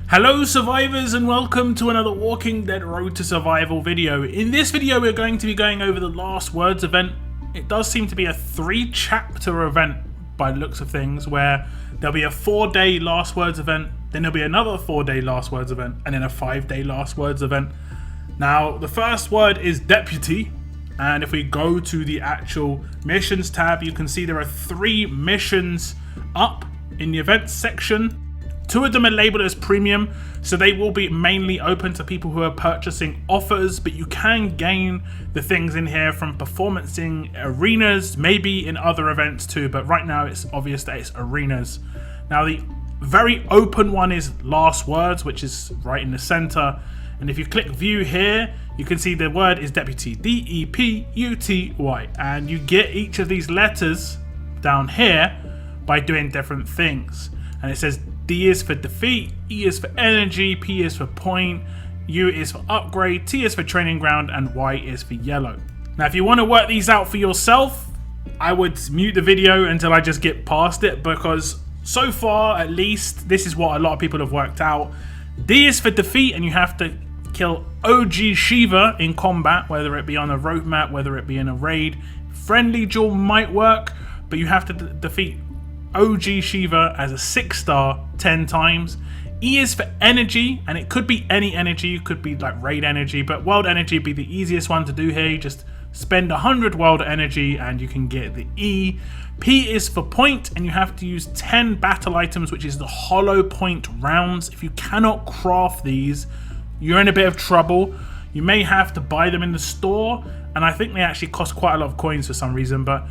Hello survivors and welcome to another Walking Dead Road to Survival video. In this video we're going to be going over the Last Words event. It does seem to be a 3-chapter event by the looks of things, where there'll be a 4-day Last Words event, then there'll be another 4-day Last Words event, and then a 5-day Last Words event. Now the first word is deputy, and if we go to the actual missions tab, you can see there are 3 missions up in the events section. 2 of them are labeled as premium, so they will be mainly open to people who are purchasing offers, but you can gain the things in here from performancing arenas, maybe in other events too, but right now it's obvious that it's arenas. Now the very open one is Last Words, which is right in the center, and if you click view here, you can see the word is deputy, D-E-P-U-T-Y, and you get each of these letters down here by doing different things. And it says D is for defeat, E is for energy, P is for point, U is for upgrade, T is for training ground, and Y is for yellow. Now if you want to work these out for yourself, I would mute the video until I just get past it, because so far at least this is what a lot of people have worked out. D is for defeat, and you have to kill OG Shiva in combat, whether it be on a road map, whether it be in a raid. Friendly duel might work, but you have to defeat OG Shiva as a 6-star 10 times. E is for energy, and it could be any energy, it could be like raid energy, but world energy would be the easiest one to do here. You just spend 100 world energy and you can get the E. P is for point, and you have to use 10 battle items, which is the hollow point rounds. If you cannot craft these, you're in a bit of trouble. You may have to buy them in the store, and I think they actually cost quite a lot of coins for some reason, but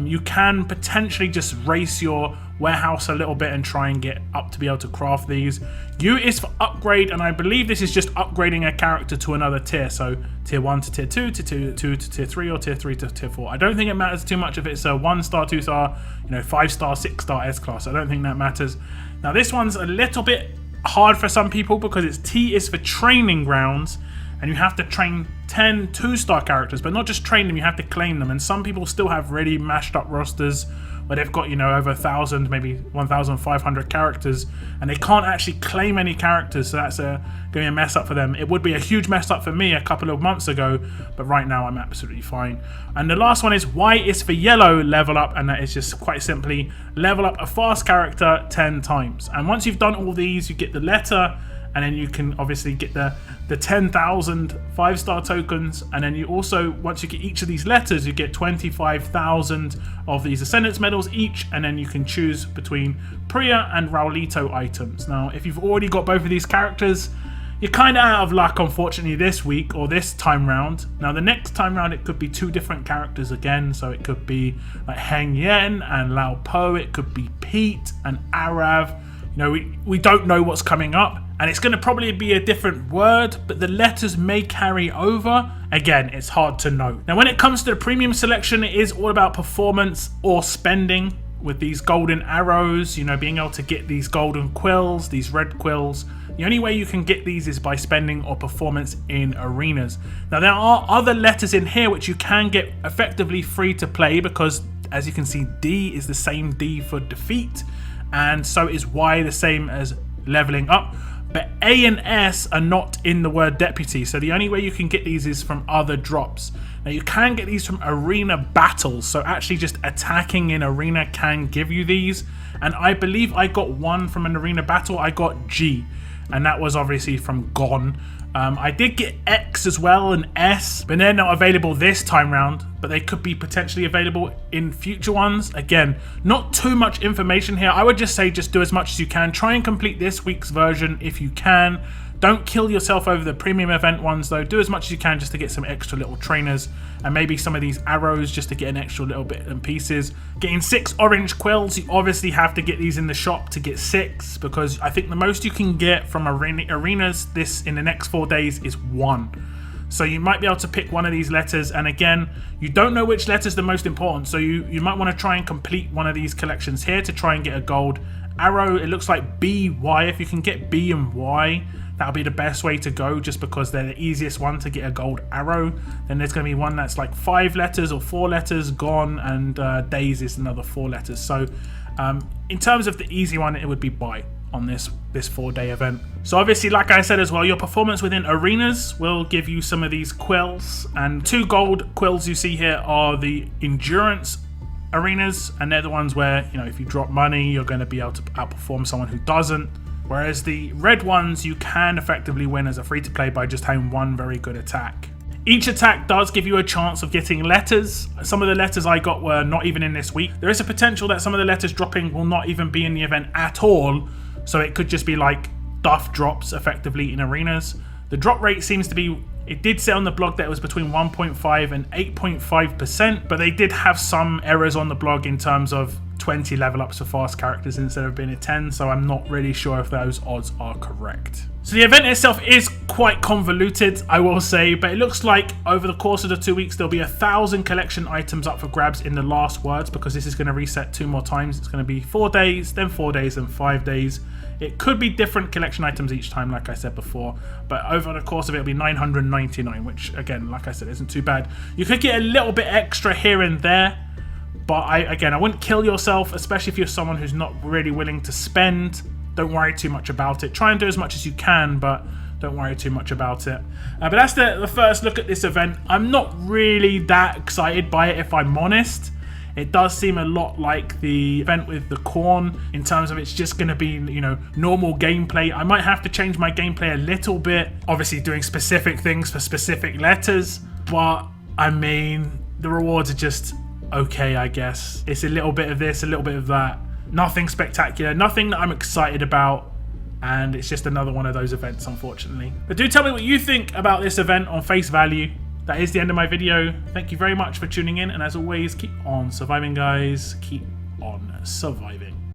you can potentially just race your warehouse a little bit and try and get up to be able to craft these. U is for upgrade, and I believe this is just upgrading a character to another tier, so tier 1 to tier 2 to tier 2 to tier 3, or tier 3 to tier 4. I don't think it matters too much if it's a 1-star, 2-star, 5-star, 6-star S-class. I don't think that matters. Now this one's a little bit hard for some people because it's T is for training grounds, and you have to train 10 2-star characters, but not just train them, you have to claim them. And some people still have really mashed up rosters where they've got, over 1,000, maybe 1,500 characters, and they can't actually claim any characters, so that's going to be a mess up for them. It would be a huge mess up for me a couple of months ago, but right now I'm absolutely fine. And the last one is Y is for yellow level up, and that is just quite simply level up a fast character 10 times. And once you've done all these, you get the letter, and then you can obviously get the 10,000 5-star tokens, and then you also, once you get each of these letters, you get 25,000 of these Ascendance medals each, and then you can choose between Priya and Raulito items. Now if you've already got both of these characters, you're kind of out of luck, unfortunately, this week or this time round. Now the next time round it could be 2 different characters again, so it could be like Heng Yen and Lao Po, it could be Pete and Arav. We don't know what's coming up, and it's going to probably be a different word, but the letters may carry over. Again, it's hard to know. Now when it comes to the premium selection, it is all about performance or spending with these golden arrows, being able to get these golden quills, these red quills. The only way you can get these is by spending or performance in arenas. Now there are other letters in here which you can get effectively free to play, because as you can see, D is the same D for defeat, and so is Y the same as leveling up. But A and S are not in the word deputy, so the only way you can get these is from other drops. Now you can get these from arena battles, so actually just attacking in arena can give you these. And I believe I got one from an arena battle. I got G, and that was obviously from Gone. I did get X as well and S, but they're not available this time round, but they could be potentially available in future ones. Again, not too much information here. I would just say just do as much as you can. Try and complete this week's version if you can. Don't kill yourself over the premium event ones though. Do as much as you can just to get some extra little trainers, and maybe some of these arrows just to get an extra little bit and pieces. Getting 6 orange quills, you obviously have to get these in the shop to get 6, because I think the most you can get from arenas this in the next 4 days is 1. So you might be able to pick one of these letters, and again, you don't know which letter is the most important, so you might want to try and complete one of these collections here to try and get a gold arrow. It looks like B, Y. If you can get B and Y, that'll be the best way to go, just because they're the easiest one to get a gold arrow. Then there's going to be one that's like 5 letters or 4 letters, Gone, and Days is another 4 letters. So in terms of the easy one, it would be Y. on this 4-day event. So obviously, like I said as well, your performance within arenas will give you some of these quills, and 2 gold quills you see here are the endurance arenas, and they're the ones where, you know, if you drop money, you're going to be able to outperform someone who doesn't. Whereas the red ones, you can effectively win as a free-to-play by just having one very good attack. Each attack does give you a chance of getting letters. Some of the letters I got were not even in this week. There is a potential that some of the letters dropping will not even be in the event at all, so it could just be like stuff drops effectively in arenas. The drop rate seems to be, it did say on the blog that it was between 1.5 and 8.5%, but they did have some errors on the blog in terms of 20 level ups for fast characters instead of being a 10, so I'm not really sure if those odds are correct. So the event itself is quite convoluted, I will say, but it looks like over the course of the 2 weeks there'll be 1,000 collection items up for grabs in the last words, because this is going to reset 2 more times. It's going to be 4 days, then 4 days, then 5 days. It could be different collection items each time, like I said before, but over the course of it, it'll be 999, which again, like I said, isn't too bad. You could get a little bit extra here and there, but I wouldn't kill yourself, especially if you're someone who's not really willing to spend. Don't worry too much about it. Try and do as much as you can, but don't worry too much about it. But that's the first look at this event. I'm not really that excited by it, if I'm honest. It does seem a lot like the event with the corn in terms of it's just going to be, you know, normal gameplay. I might have to change my gameplay a little bit, obviously doing specific things for specific letters, but I mean, the rewards are just okay, I guess. It's a little bit of this, a little bit of that. Nothing spectacular, nothing that I'm excited about, and it's just another one of those events, unfortunately. But do tell me what you think about this event on face value. That is the end of my video. Thank you very much for tuning in, and as always, keep on surviving, guys. Keep on surviving.